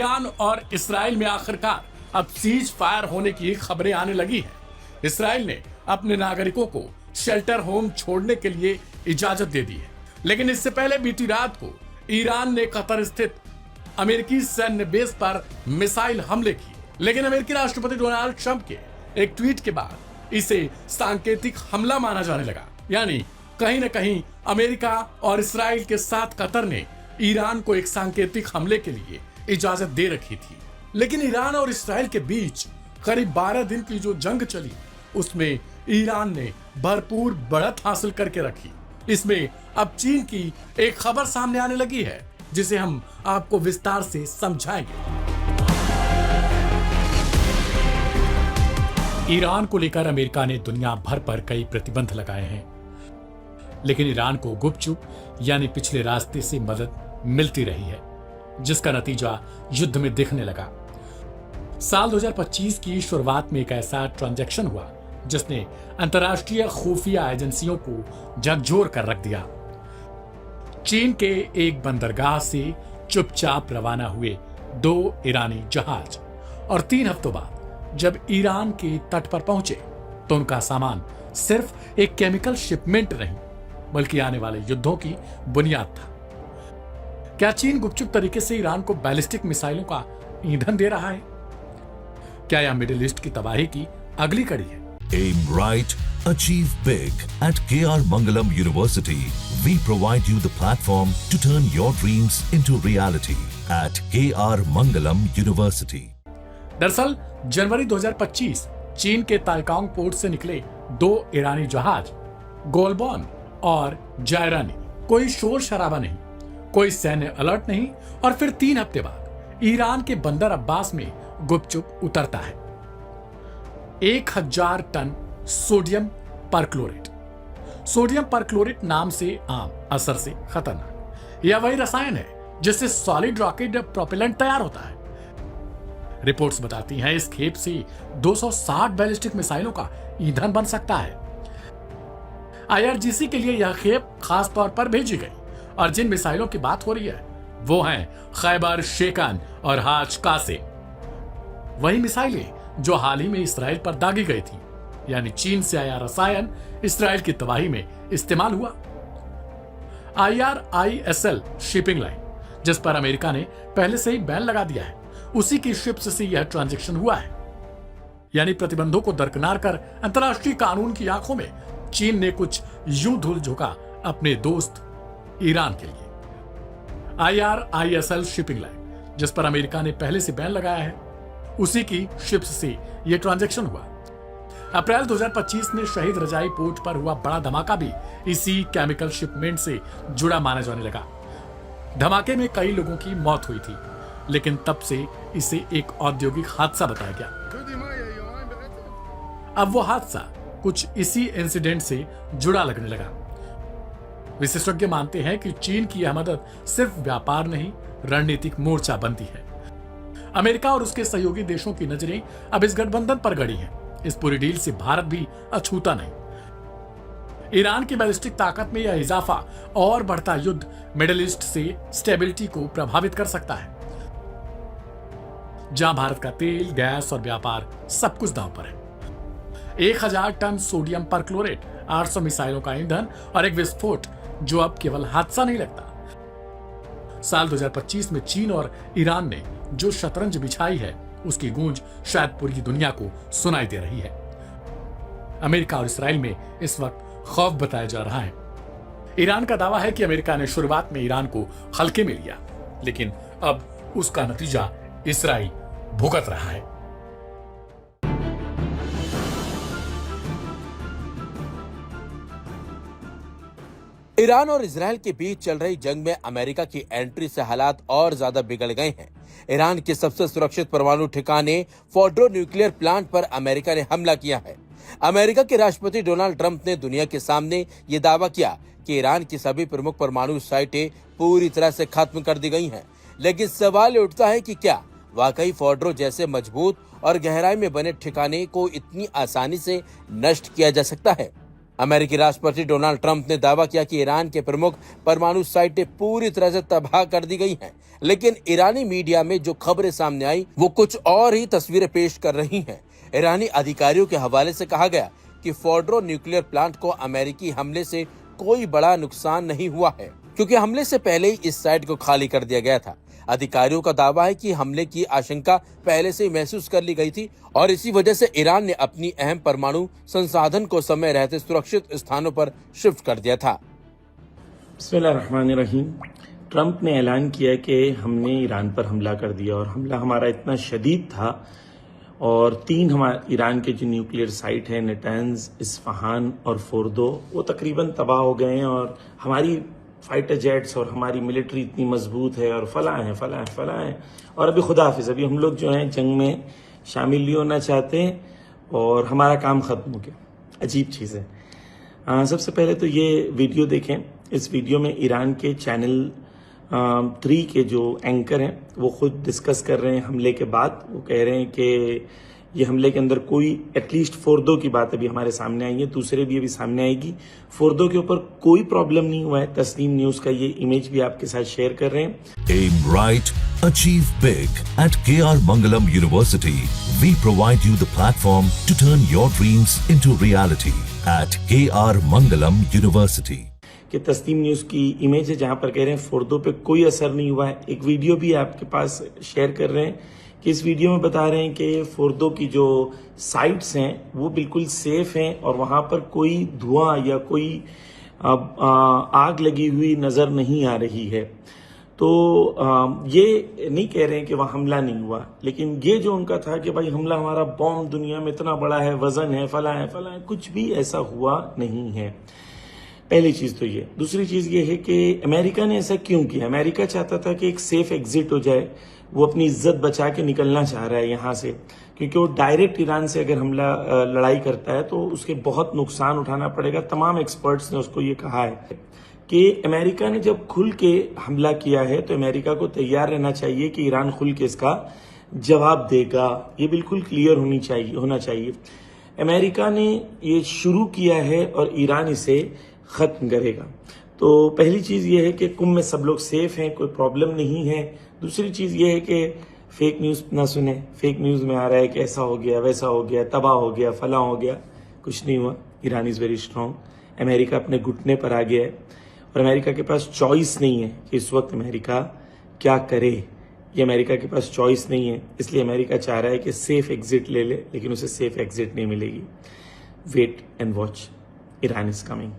Iran और Israel में आखिरकार अब सीज फायर होने की खबरें आने लगी हैं। इसराइल ने अपने नागरिकों को शेल्टर होम छोड़ने के लिए इजाजत दे दी है, लेकिन इससे पहले बीती रात को ईरान ने कतर स्थित अमेरिकी सैन्य बेस पर मिसाइल हमले किए। लेकिन अमेरिकी राष्ट्रपति डोनाल्ड ट्रंप के एक ट्वीट के बाद इसे सांकेतिक हमला माना जाने लगा। यानी कहीं न कहीं अमेरिका और इसराइल के साथ कतर ने ईरान को एक सांकेतिक हमले के लिए इजाजत दे रखी थी। लेकिन ईरान और इसराइल के बीच करीब 12 दिन की जो जंग चली, उसमें ईरान ने भरपूर बढ़त हासिल करके रखी। इसमें अब चीन की एक खबर सामने आने लगी है, जिसे हम आपको विस्तार से समझाएंगे। ईरान को लेकर अमेरिका ने दुनिया भर पर कई प्रतिबंध लगाए हैं, लेकिन ईरान को गुपचुप यानी पिछले रास्ते से मदद मिलती रही है, जिसका नतीजा युद्ध में दिखने लगा। साल 2025 की शुरुआत में एक ऐसा ट्रांजैक्शन हुआ जिसने अंतर्राष्ट्रीय खुफिया एजेंसियों को झकझोर कर रख दिया। चीन के एक बंदरगाह से चुपचाप रवाना हुए 2 ईरानी जहाज और 3 हफ्तों बाद जब ईरान के तट पर पहुंचे तो उनका सामान सिर्फ एक केमिकल शिपमेंट नहीं, बल्कि आने वाले युद्धों की बुनियाद था। क्या चीन गुपचुप तरीके से ईरान को बैलिस्टिक मिसाइलों का ईंधन दे रहा है? क्या यह मिडिल ईस्ट की तबाही की अगली कड़ी है? Aim right, achieve big. At KR Mangalam University, we provide you the platform to turn your dreams into reality. At KR Mangalam University. दरअसल जनवरी 2025 चीन के ताइकांग पोर्ट से निकले 2 ईरानी जहाज गोलबॉन और जायरानी, कोई शोर शराबा नहीं, कोई सैन्य अलर्ट नहीं, और फिर 3 हफ्ते बाद ईरान के बंदर अब्बास में गुपचुप उतरता है 1000 ton sodium perchlorate. Sodium perchlorate नाम से आम, असर से खतरनाक। यह वही रसायन है जिससे सॉलिड रॉकेट प्रोपेलेंट तैयार होता है। रिपोर्ट्स बताती हैं इस खेप से 260 बैलिस्टिक मिसाइलों का ईंधन बन सकता है। IRGC के लिए यह खेप खास तौर पर भेजी गई, और जिन मिसाइलों की बात हो रही है वो हैं खैबर शेकन और हाज कासिम। वही मिसाइलें जो हाल ही में इसराइल पर दागी गई थी, यानी चीन से आया रसायन इसराइल की तबाही में इस्तेमाल हुआ। IRISL शिपिंग लाइन, जिस पर अमेरिका ने पहले से ही बैन लगा दिया है, उसी की शिप्स से यह ट्रांजैक्शन हुआ है। यानी प्रतिबंधों को दरकिनार कर अंतर्राष्ट्रीय कानून की आंखों में चीन ने कुछ यूं धुल झोंका अपने दोस्त ईरान के लिए। IRISL शिपिंग लाइन, जिस पर अमेरिका ने पहले से बैन लगाया है, उसी की शिप्स से यह ट्रांजैक्शन हुआ। अप्रैल 2025 में शहीद रजाई पोर्ट पर हुआ बड़ा धमाका भी इसी केमिकल शिपमेंट से जुड़ा माना जाने लगा। धमाके में कई लोगों की मौत हुई थी, लेकिन तब से इसे एक औद्योगिक हादसा बताया गया। अब वो हादसा कुछ इसी इंसिडेंट से जुड़ा लगने लगा। विशेषज्ञ मानते हैं कि चीन की यह मदद सिर्फ व्यापार नहीं, रणनीतिक मोर्चा बनती है। अमेरिका और उसके सहयोगी देशों की नजरें अब इस गठबंधन पर गड़ी हैं। इस पूरी डील से भारत भी अछूता नहीं। ईरान की बैलिस्टिक ताकत में यह इजाफा और बढ़ता युद्ध मिडिल ईस्ट से स्टेबिलिटी को प्रभावित कर सकता है, जहां भारत का तेल, गैस और व्यापार सब कुछ दांव पर है। 1000 टन सोडियम परक्लोरेट, 800 मिसाइलों का ईंधन और एक विस्फोट जो अब केवल हादसा नहीं लगता। साल 2025 में चीन और ईरान ने जो शतरंज बिछाई है, उसकी गूंज शायद पूरी दुनिया को सुनाई दे रही है। अमेरिका और इसराइल में इस वक्त खौफ बताया जा रहा है। ईरान का दावा है कि अमेरिका ने शुरुआत में ईरान को हल्के में लिया, लेकिन अब उसका नतीजा इसराइल भुगत रहा है। ईरान और इजराइल के बीच चल रही जंग में अमेरिका की एंट्री से हालात और ज्यादा बिगड़ गए हैं। ईरान के सबसे सुरक्षित परमाणु ठिकाने फोर्डो न्यूक्लियर प्लांट पर अमेरिका ने हमला किया है। अमेरिका के राष्ट्रपति डोनाल्ड ट्रंप ने दुनिया के सामने ये दावा किया कि ईरान की सभी प्रमुख परमाणु साइटें पूरी तरह से खत्म कर दी गई हैं। लेकिन सवाल उठता है कि क्या वाकई फोर्डो जैसे मजबूत और गहराई में बने ठिकाने को इतनी आसानी से नष्ट किया जा सकता है? अमेरिकी राष्ट्रपति डोनाल्ड ट्रंप ने दावा किया कि ईरान के प्रमुख परमाणु साइटें पूरी तरह से तबाह कर दी गई हैं, लेकिन ईरानी मीडिया में जो खबरें सामने आई वो कुछ और ही तस्वीरें पेश कर रही हैं। ईरानी अधिकारियों के हवाले से कहा गया कि फोर्डो न्यूक्लियर प्लांट को अमेरिकी हमले से कोई बड़ा नुकसान नहीं हुआ है, क्योंकि हमले से पहले ही इस साइट को खाली कर दिया गया था। अधिकारियों का दावा है कि हमले की आशंका पहले से ही महसूस कर ली गई थी और इसी वजह से ईरान ने अपनी अहम परमाणु संसाधन को समय रहते सुरक्षित स्थानों पर शिफ्ट कर दिया था। बिस्मिल्लाहिर्रहमानिर्रहीम। ट्रंप ने ऐलान किया कि हमने ईरान पर हमला कर दिया और हमला हमारा इतना शदीद था और 3 हमारे ईरान के जो न्यूक्लियर साइट हैं नेटैंज, इस्फहान और फोर्दो, वो तकरीबन तबाह हो गए हैं और हमारी फाइटर जेट्स और हमारी मिलिट्री इतनी मजबूत है और फला है और अभी खुदा हाफिज, अभी हम लोग जो हैं जंग में शामिल नहीं होना चाहते और हमारा काम ख़त्म हो गया। अजीब चीज़ है। सबसे पहले तो ये वीडियो देखें। इस वीडियो में ईरान के चैनल 3 के जो एंकर हैं वो खुद डिस्कस कर रहे हैं हमले के बाद। वो कह रहे हैं कि ये हमले के अंदर कोई एटलीस्ट फोर्दो की बात अभी हमारे सामने आई है, दूसरे भी अभी सामने आएगी। फोर्दो के ऊपर कोई प्रॉब्लम नहीं हुआ है। तस्नीम न्यूज का ये इमेज भी आपके साथ शेयर कर रहे हैं। Aim right, achieve big. At KR Mangalam University, we provide you the platform to turn your dreams into reality. At KR Mangalam University. कि तस्नीम न्यूज की इमेज है जहां पर कह रहे हैं फोर्दो पे कोई असर नहीं हुआ है। एक वीडियो भी आपके पास शेयर कर रहे हैं कि इस वीडियो में बता रहे हैं कि फोर्दो की जो साइट्स हैं वो बिल्कुल सेफ हैं और वहां पर कोई धुआं या कोई आग लगी हुई नजर नहीं आ रही है। तो ये नहीं कह रहे हैं कि वहां हमला नहीं हुआ, लेकिन ये जो उनका था कि भाई हमला हमारा बॉम्ब दुनिया में इतना बड़ा है, वजन है, फला है, कुछ भी ऐसा हुआ नहीं है। पहली चीज तो ये। दूसरी चीज ये है कि अमेरिका ने ऐसा क्यों किया। अमेरिका चाहता था कि एक सेफ एग्जिट हो जाए, वो अपनी इज्जत बचा के निकलना चाह रहा है यहाँ से, क्योंकि वो डायरेक्ट ईरान से अगर हमला लड़ाई करता है तो उसके बहुत नुकसान उठाना पड़ेगा। तमाम एक्सपर्ट्स ने उसको ये कहा है कि अमेरिका ने जब खुल के हमला किया है तो अमेरिका को तैयार रहना चाहिए कि ईरान खुल के इसका जवाब देगा। ये बिल्कुल क्लियर होना चाहिए। अमेरिका ने ये शुरू किया है और ईरान इसे खत्म करेगा। तो पहली चीज ये है कि कुंभ में सब लोग सेफ हैं, कोई प्रॉब्लम नहीं है। दूसरी चीज ये है कि फेक न्यूज ना सुने। फेक न्यूज में आ रहा है कि ऐसा हो गया, वैसा हो गया, तबाह हो गया, फला हो गया। कुछ नहीं हुआ। Iran is very strong. America अपने घुटने पर आ गया है और अमेरिका के पास चॉइस नहीं है कि इस वक्त अमेरिका क्या करे। ये अमेरिका के पास चॉइस नहीं है, इसलिए अमेरिका चाह रहा है कि सेफ एग्जिट ले ले, लेकिन उसे सेफ एग्जिट नहीं मिलेगी। Wait and watch, Iran is coming.